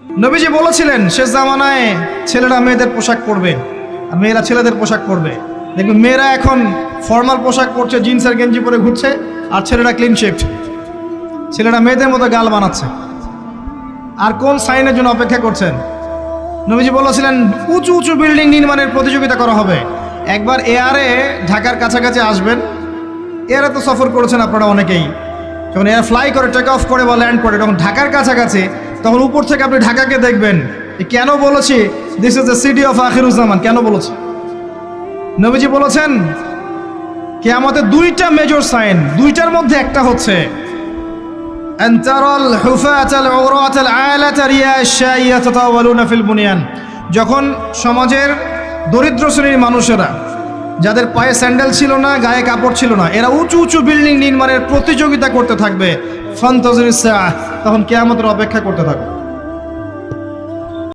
নবীজি বলেছিলেন শেষ জামানায় ছেলেরা মেয়েদের পোশাক পরবে আর মেয়েরা ছেলেদের পোশাক পরবে। দেখবেন মেয়েরা এখন ফর্মাল পোশাক পরছে, জিন্স আর গেঞ্জি পরে ঘুরছে, আর ছেলেরা ক্লিন শেভড। ছেলেরা মেয়েদের মতো গাল বানাচ্ছে। আর কোন সাইনের জন্য অপেক্ষা করছেন? নবীজি বলেছিলেন উঁচু উঁচু বিল্ডিং নির্মাণের প্রতিযোগিতা করা হবে। একবার এয়ারে ঢাকার কাছাকাছি আসবেন। এয়ারে তো সফর করেছেন আপনারা অনেকেই। যখন এয়ার ফ্লাই করে, টেক অফ করে বা ল্যান্ড করে, তখন ঢাকার কাছাকাছি, তখন উপর থেকে আপনি ঢাকাকে দেখবেন। কেন বলেছি this is the city of Akhiruzzaman? কেন বলেছি? নবীজি বলেছেন কিয়ামতের দুইটা মেজর সাইন, দুইটার মধ্যে একটা হচ্ছে আনতারাল হুফাতাল উরাতাল আলাতা রিয়াশাইয়া তাতাওয়ালুনা ফিল বুনিয়ান। যখন সমাজের দরিদ্র শ্রেণীর মানুষেরা, যাদের পায়ে স্যান্ডেল ছিল না, গায়ে কাপড় ছিল না, এরা উঁচু উঁচু বিল্ডিং নির্মাণের প্রতিযোগিতা করতে থাকবে, ফান্তাজিরিস সাআহ, তখন কিয়ামতের অপেক্ষা করতে থাকবে।